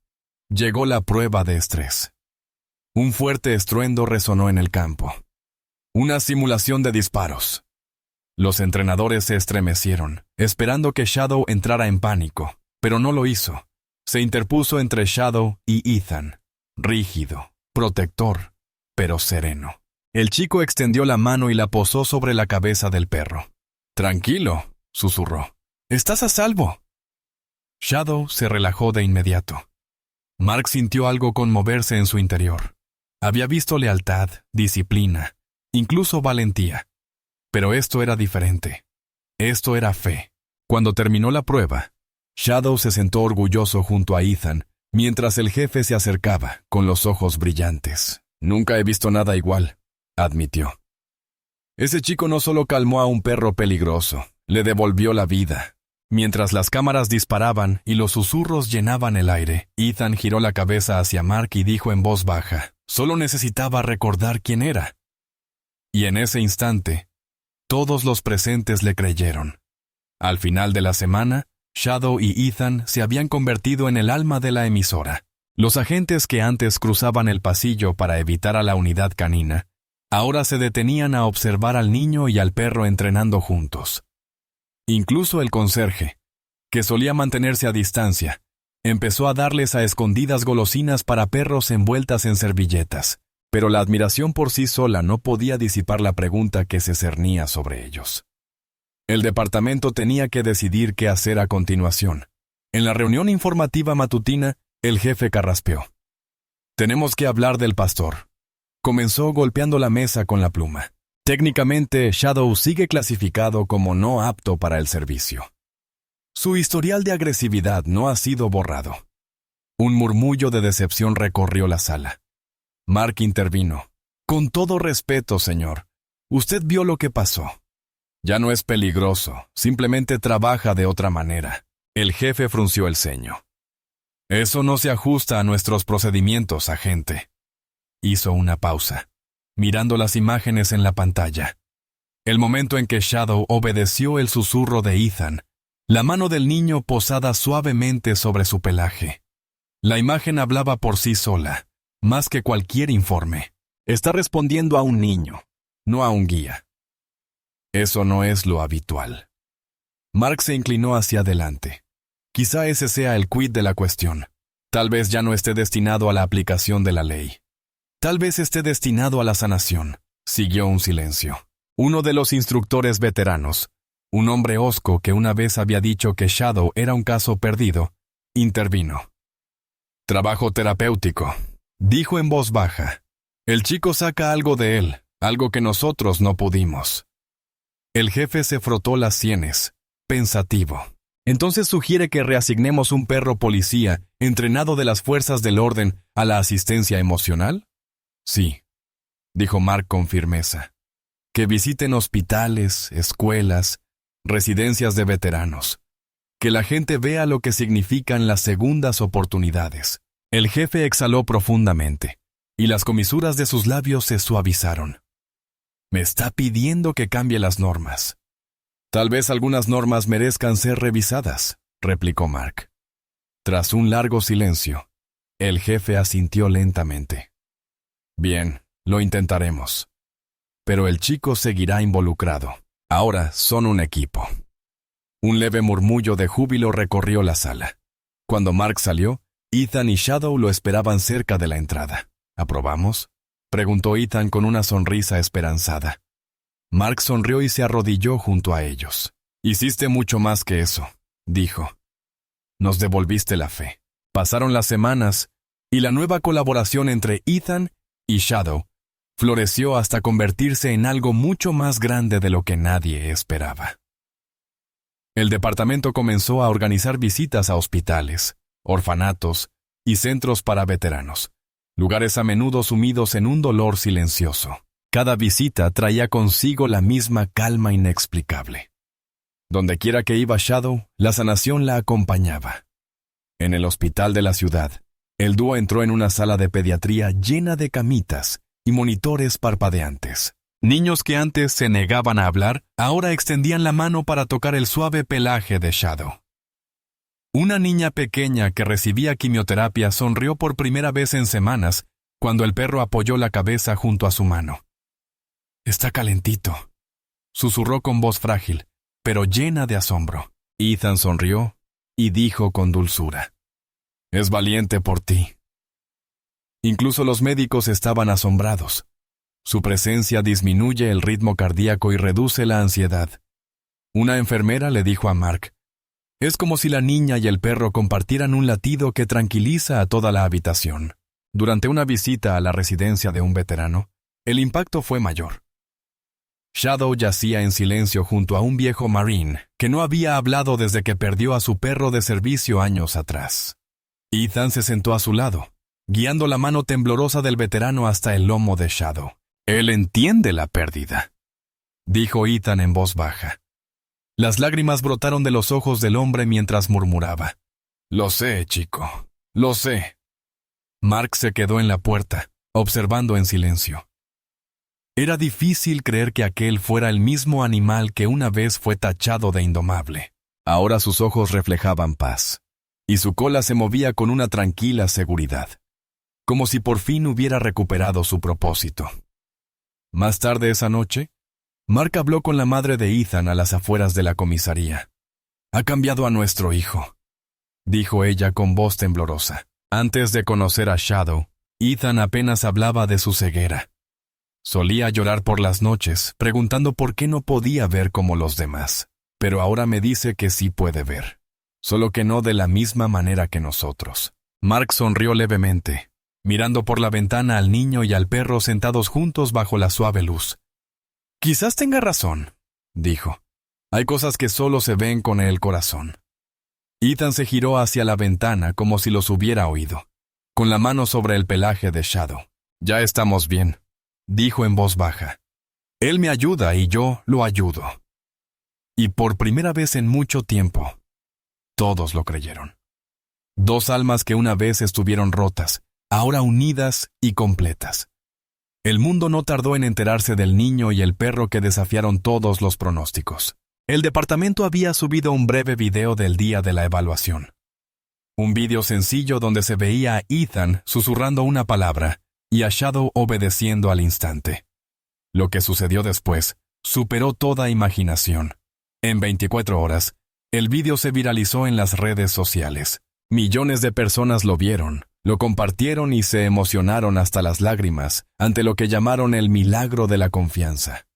llegó la prueba de estrés. Un fuerte estruendo resonó en el campo. Una simulación de disparos. Los entrenadores se estremecieron, esperando que Shadow entrara en pánico, pero no lo hizo. Se interpuso entre Shadow y Ethan, rígido, protector, pero sereno. El chico extendió la mano y la posó sobre la cabeza del perro. «Tranquilo», susurró. «Estás a salvo». Shadow se relajó de inmediato. Mark sintió algo conmoverse en su interior. Había visto lealtad, disciplina, incluso valentía. Pero esto era diferente. Esto era fe. Cuando terminó la prueba, Shadow se sentó orgulloso junto a Ethan, mientras el jefe se acercaba, con los ojos brillantes. «Nunca he visto nada igual», admitió. «Ese chico no solo calmó a un perro peligroso, le devolvió la vida. Mientras las cámaras disparaban y los susurros llenaban el aire, Ethan giró la cabeza hacia Mark y dijo en voz baja, solo necesitaba recordar quién era. Y en ese instante, todos los presentes le creyeron. Al final de la semana, Shadow y Ethan se habían convertido en el alma de la emisora. Los agentes que antes cruzaban el pasillo para evitar a la unidad canina, ahora se detenían a observar al niño y al perro entrenando juntos. Incluso el conserje, que solía mantenerse a distancia, empezó a darles a escondidas golosinas para perros envueltas en servilletas, pero la admiración por sí sola no podía disipar la pregunta que se cernía sobre ellos. El departamento tenía que decidir qué hacer a continuación. En la reunión informativa matutina, el jefe carraspeó. «Tenemos que hablar del pastor». Comenzó golpeando la mesa con la pluma. Técnicamente, Shadow sigue clasificado como no apto para el servicio. Su historial de agresividad no ha sido borrado. Un murmullo de decepción recorrió la sala. Mark intervino. «Con todo respeto, señor, usted vio lo que pasó. Ya no es peligroso, simplemente trabaja de otra manera». El jefe frunció el ceño. «Eso no se ajusta a nuestros procedimientos, agente». Hizo una pausa, mirando las imágenes en la pantalla. El momento en que Shadow obedeció el susurro de Ethan, la mano del niño posada suavemente sobre su pelaje. La imagen hablaba por sí sola, más que cualquier informe. Está respondiendo a un niño, no a un guía. Eso no es lo habitual. Mark se inclinó hacia adelante. Quizá ese sea el quid de la cuestión. Tal vez ya no esté destinado a la aplicación de la ley. Tal vez esté destinado a la sanación. Siguió un silencio. Uno de los instructores veteranos, un hombre hosco que una vez había dicho que Shadow era un caso perdido, intervino. «Trabajo terapéutico», dijo en voz baja. «El chico saca algo de él, algo que nosotros no pudimos». El jefe se frotó las sienes, pensativo. «¿Entonces sugiere que reasignemos un perro policía entrenado de las fuerzas del orden a la asistencia emocional?» «Sí», dijo Mark con firmeza. «Que visiten hospitales, escuelas, residencias de veteranos. Que la gente vea lo que significan las segundas oportunidades». El jefe exhaló profundamente, y las comisuras de sus labios se suavizaron. «Me está pidiendo que cambie las normas». «Tal vez algunas normas merezcan ser revisadas», replicó Mark. Tras un largo silencio, el jefe asintió lentamente. «Bien, lo intentaremos. Pero el chico seguirá involucrado. Ahora son un equipo». Un leve murmullo de júbilo recorrió la sala. Cuando Mark salió, Ethan y Shadow lo esperaban cerca de la entrada. «¿Aprobamos?», preguntó Ethan con una sonrisa esperanzada. Mark sonrió y se arrodilló junto a ellos. «Hiciste mucho más que eso», dijo. «Nos devolviste la fe». Pasaron las semanas, y la nueva colaboración entre Ethan y Shadow floreció hasta convertirse en algo mucho más grande de lo que nadie esperaba. El departamento comenzó a organizar visitas a hospitales, orfanatos y centros para veteranos, lugares a menudo sumidos en un dolor silencioso. Cada visita traía consigo la misma calma inexplicable. Dondequiera que iba Shadow, la sanación la acompañaba. En el hospital de la ciudad, el dúo entró en una sala de pediatría llena de camitas y monitores parpadeantes. Niños que antes se negaban a hablar, ahora extendían la mano para tocar el suave pelaje de Shadow. Una niña pequeña que recibía quimioterapia sonrió por primera vez en semanas cuando el perro apoyó la cabeza junto a su mano. «Está calentito», susurró con voz frágil, pero llena de asombro. Ethan sonrió y dijo con dulzura: «Es valiente por ti». Incluso los médicos estaban asombrados. Su presencia disminuye el ritmo cardíaco y reduce la ansiedad. Una enfermera le dijo a Mark: «Es como si la niña y el perro compartieran un latido que tranquiliza a toda la habitación». Durante una visita a la residencia de un veterano, el impacto fue mayor. Shadow yacía en silencio junto a un viejo marine que no había hablado desde que perdió a su perro de servicio años atrás. Ethan se sentó a su lado, guiando la mano temblorosa del veterano hasta el lomo de Shadow. «Él entiende la pérdida», dijo Ethan en voz baja. Las lágrimas brotaron de los ojos del hombre mientras murmuraba: «Lo sé, chico, lo sé». Mark se quedó en la puerta, observando en silencio. Era difícil creer que aquel fuera el mismo animal que una vez fue tachado de indomable. Ahora sus ojos reflejaban paz, y su cola se movía con una tranquila seguridad, como si por fin hubiera recuperado su propósito. Más tarde esa noche, Mark habló con la madre de Ethan a las afueras de la comisaría. «Ha cambiado a nuestro hijo», dijo ella con voz temblorosa. Antes de conocer a Shadow, Ethan apenas hablaba de su ceguera. Solía llorar por las noches, preguntando por qué no podía ver como los demás. Pero ahora me dice que sí puede ver, solo que no de la misma manera que nosotros. Mark sonrió levemente, mirando por la ventana al niño y al perro sentados juntos bajo la suave luz. «Quizás tenga razón», dijo. «Hay cosas que solo se ven con el corazón». Ethan se giró hacia la ventana como si los hubiera oído, con la mano sobre el pelaje de Shadow. «Ya estamos bien», dijo en voz baja. «Él me ayuda y yo lo ayudo». Y por primera vez en mucho tiempo, todos lo creyeron. Dos almas que una vez estuvieron rotas, ahora unidas y completas. El mundo no tardó en enterarse del niño y el perro que desafiaron todos los pronósticos. El departamento había subido un breve video del día de la evaluación. Un video sencillo donde se veía a Ethan susurrando una palabra y a Shadow obedeciendo al instante. Lo que sucedió después superó toda imaginación. En 24 horas, el video se viralizó en las redes sociales. Millones de personas lo vieron, lo compartieron y se emocionaron hasta las lágrimas ante lo que llamaron el milagro de la confianza.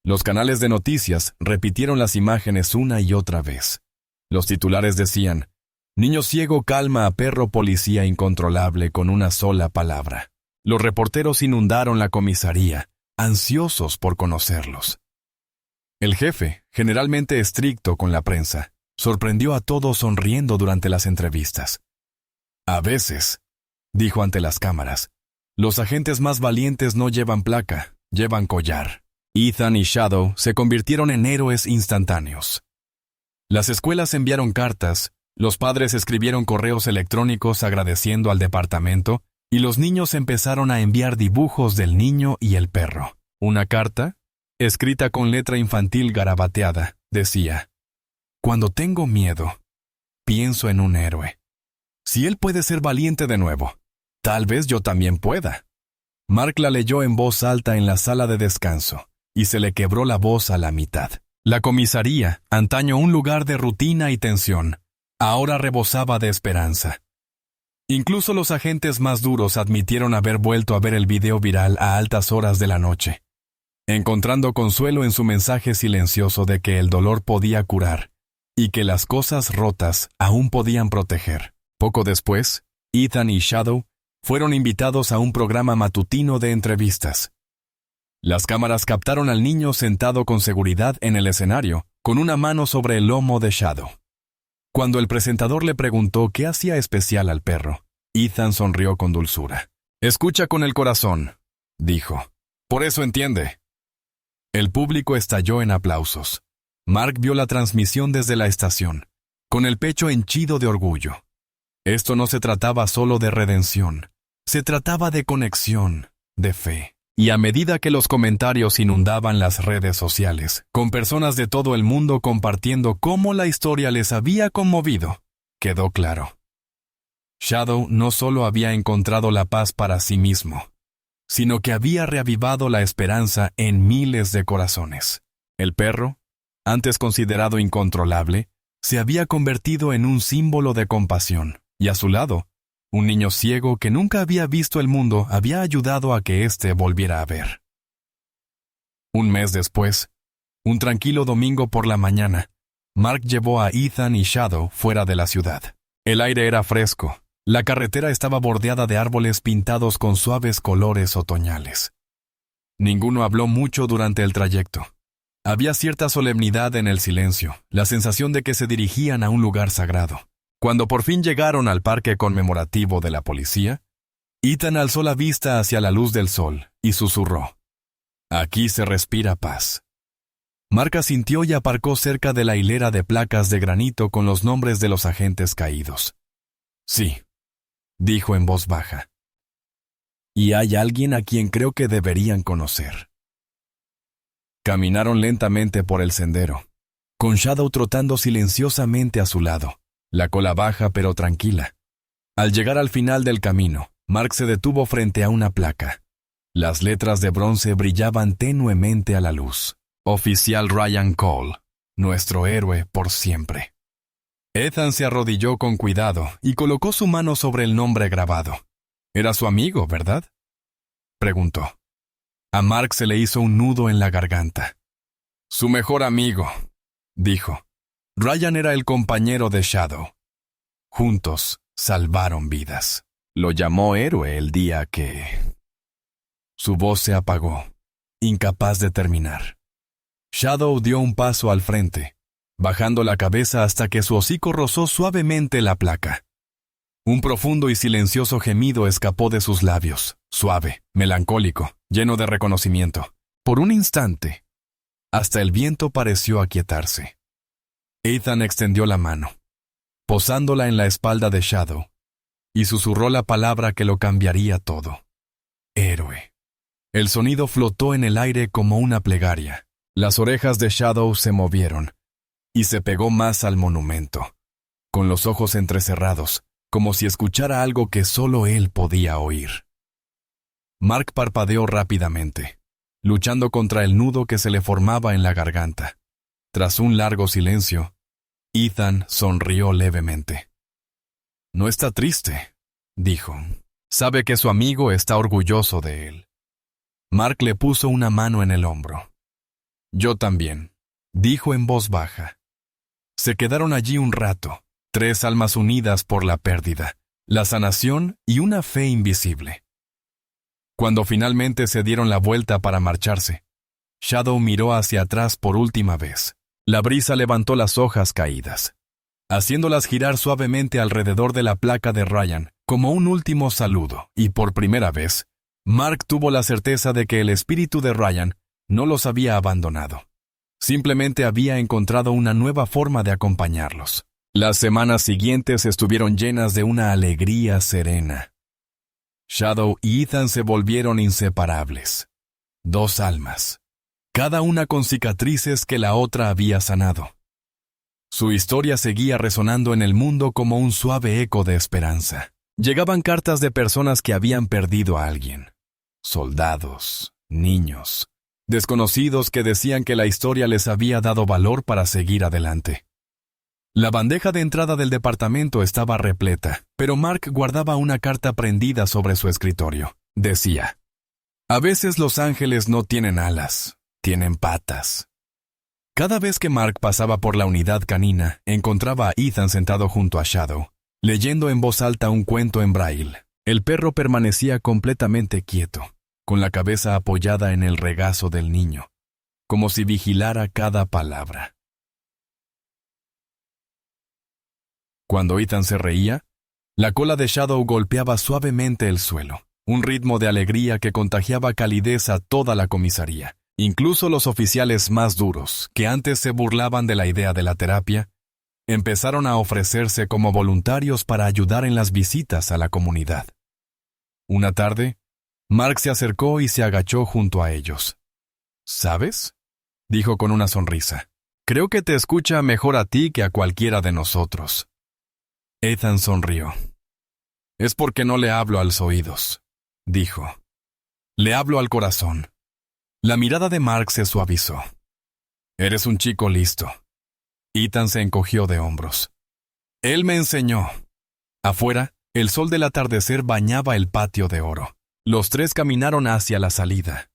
Los canales de noticias repitieron las imágenes una y otra vez. Los titulares decían: «Niño ciego calma a perro policía incontrolable con una sola palabra». Los reporteros inundaron la comisaría, ansiosos por conocerlos. El jefe, generalmente estricto con la prensa, sorprendió a todos sonriendo durante las entrevistas. «A veces», dijo ante las cámaras, «los agentes más valientes no llevan placa, llevan collar». Ethan y Shadow se convirtieron en héroes instantáneos. Las escuelas enviaron cartas, los padres escribieron correos electrónicos agradeciendo al departamento y los niños empezaron a enviar dibujos del niño y el perro. Una carta, escrita con letra infantil garabateada, decía: «Cuando tengo miedo, pienso en un héroe. Si él puede ser valiente de nuevo, tal vez yo también pueda». Mark la leyó en voz alta en la sala de descanso, y se le quebró la voz a la mitad. La comisaría, antaño un lugar de rutina y tensión, ahora rebosaba de esperanza. Incluso los agentes más duros admitieron haber vuelto a ver el video viral a altas horas de la noche, encontrando consuelo en su mensaje silencioso de que el dolor podía curar y que las cosas rotas aún podían proteger. Poco después, Ethan y Shadow fueron invitados a un programa matutino de entrevistas. Las cámaras captaron al niño sentado con seguridad en el escenario, con una mano sobre el lomo de Shadow. Cuando el presentador le preguntó qué hacía especial al perro, Ethan sonrió con dulzura. «Escucha con el corazón», dijo. «Por eso entiende». El público estalló en aplausos. Mark vio la transmisión desde la estación, con el pecho henchido de orgullo. Esto no se trataba solo de redención, se trataba de conexión, de fe. Y a medida que los comentarios inundaban las redes sociales, con personas de todo el mundo compartiendo cómo la historia les había conmovido, quedó claro: Shadow no solo había encontrado la paz para sí mismo, sino que había reavivado la esperanza en miles de corazones. El perro, antes considerado incontrolable, se había convertido en un símbolo de compasión, y a su lado, un niño ciego que nunca había visto el mundo había ayudado a que éste volviera a ver. Un mes después, un tranquilo domingo por la mañana, Mark llevó a Ethan y Shadow fuera de la ciudad. El aire era fresco, la carretera estaba bordeada de árboles pintados con suaves colores otoñales. Ninguno habló mucho durante el trayecto. Había cierta solemnidad en el silencio, la sensación de que se dirigían a un lugar sagrado. Cuando por fin llegaron al parque conmemorativo de la policía, Ethan alzó la vista hacia la luz del sol y susurró: «Aquí se respira paz». Mark asintió y aparcó cerca de la hilera de placas de granito con los nombres de los agentes caídos. Sí, dijo en voz baja. Y hay alguien a quien creo que deberían conocer. Caminaron lentamente por el sendero, con Shadow trotando silenciosamente a su lado, la cola baja pero tranquila. Al llegar al final del camino, Mark se detuvo frente a una placa. Las letras de bronce brillaban tenuemente a la luz. Oficial Ryan Cole, nuestro héroe por siempre. Ethan se arrodilló con cuidado y colocó su mano sobre el nombre grabado. Era su amigo, ¿verdad?, preguntó. A Mark se le hizo un nudo en la garganta. Su mejor amigo, dijo. Ryan era el compañero de Shadow. Juntos salvaron vidas. Lo llamó héroe el día que... Su voz se apagó, incapaz de terminar. Shadow dio un paso al frente, bajando la cabeza hasta que su hocico rozó suavemente la placa. Un profundo y silencioso gemido escapó de sus labios, suave, melancólico, lleno de reconocimiento. Por un instante, hasta el viento pareció aquietarse. Ethan extendió la mano, posándola en la espalda de Shadow, y susurró la palabra que lo cambiaría todo. Héroe. El sonido flotó en el aire como una plegaria. Las orejas de Shadow se movieron, y se pegó más al monumento, con los ojos entrecerrados, como si escuchara algo que solo él podía oír. Mark parpadeó rápidamente, luchando contra el nudo que se le formaba en la garganta. Tras un largo silencio, Ethan sonrió levemente. No está triste, dijo. Sabe que su amigo está orgulloso de él. Mark le puso una mano en el hombro. Yo también, dijo en voz baja. Se quedaron allí un rato, 3 almas unidas por la pérdida, la sanación y una fe invisible. Cuando finalmente se dieron la vuelta para marcharse, Shadow miró hacia atrás por última vez. La brisa levantó las hojas caídas, haciéndolas girar suavemente alrededor de la placa de Ryan, como un último saludo, y por primera vez, Mark tuvo la certeza de que el espíritu de Ryan no los había abandonado. Simplemente había encontrado una nueva forma de acompañarlos. Las semanas siguientes estuvieron llenas de una alegría serena. Shadow y Ethan se volvieron inseparables. 2 almas, cada una con cicatrices que la otra había sanado. Su historia seguía resonando en el mundo como un suave eco de esperanza. Llegaban cartas de personas que habían perdido a alguien. Soldados, niños, desconocidos que decían que la historia les había dado valor para seguir adelante. La bandeja de entrada del departamento estaba repleta, pero Mark guardaba una carta prendida sobre su escritorio. Decía: a veces los ángeles no tienen alas, tienen patas. Cada vez que Mark pasaba por la unidad canina, encontraba a Ethan sentado junto a Shadow, leyendo en voz alta un cuento en braille. El perro permanecía completamente quieto, con la cabeza apoyada en el regazo del niño, como si vigilara cada palabra. Cuando Ethan se reía, la cola de Shadow golpeaba suavemente el suelo, un ritmo de alegría que contagiaba calidez a toda la comisaría. Incluso los oficiales más duros, que antes se burlaban de la idea de la terapia, empezaron a ofrecerse como voluntarios para ayudar en las visitas a la comunidad. Una tarde, Mark se acercó y se agachó junto a ellos. ¿Sabes?, dijo con una sonrisa. Creo que te escucha mejor a ti que a cualquiera de nosotros. Ethan sonrió. Es porque no le hablo a los oídos, dijo. Le hablo al corazón. La mirada de Mark se suavizó. Eres un chico listo. Ethan se encogió de hombros. Él me enseñó. Afuera, el sol del atardecer bañaba el patio de oro. Los 3 caminaron hacia la salida.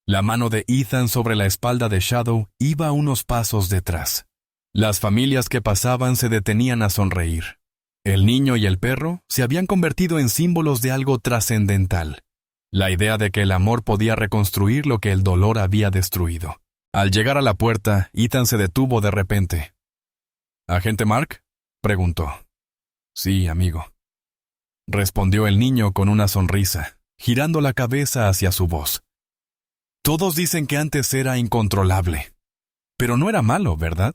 La mano de Ethan sobre la espalda de Shadow iba unos pasos detrás. Las familias que pasaban se detenían a sonreír. El niño y el perro se habían convertido en símbolos de algo trascendental. La idea de que el amor podía reconstruir lo que el dolor había destruido. Al llegar a la puerta, Ethan se detuvo de repente. ¿Agente Mark?, preguntó. Sí, amigo, respondió el niño con una sonrisa, girando la cabeza hacia su voz. Todos dicen que antes era incontrolable. Pero no era malo, ¿verdad?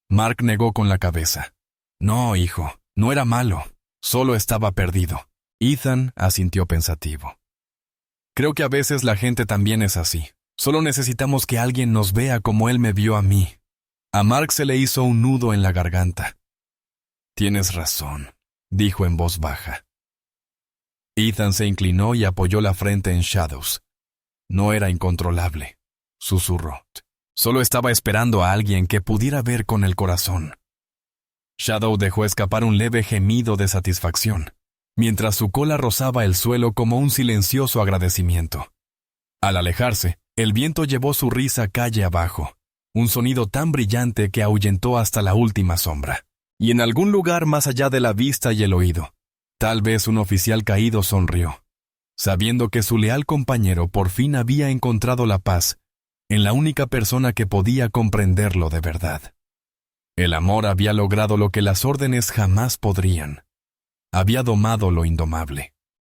Mark negó con la cabeza. No, hijo, no era malo. Solo estaba perdido. Ethan asintió pensativo. Creo que a veces la gente también es así. Solo necesitamos que alguien nos vea como él me vio a mí. A Mark se le hizo un nudo en la garganta. Tienes razón, dijo en voz baja. Ethan se inclinó y apoyó la frente en Shadows. No era incontrolable, susurró. Solo estaba esperando a alguien que pudiera ver con el corazón. Shadow dejó escapar un leve gemido de satisfacción, mientras su cola rozaba el suelo como un silencioso agradecimiento. Al alejarse, el viento llevó su risa calle abajo, un sonido tan brillante que ahuyentó hasta la última sombra. Y en algún lugar más allá de la vista y el oído, tal vez un oficial caído sonrió, sabiendo que su leal compañero por fin había encontrado la paz en la única persona que podía comprenderlo de verdad. El amor había logrado lo que las órdenes jamás podrían. Había domado lo indomable.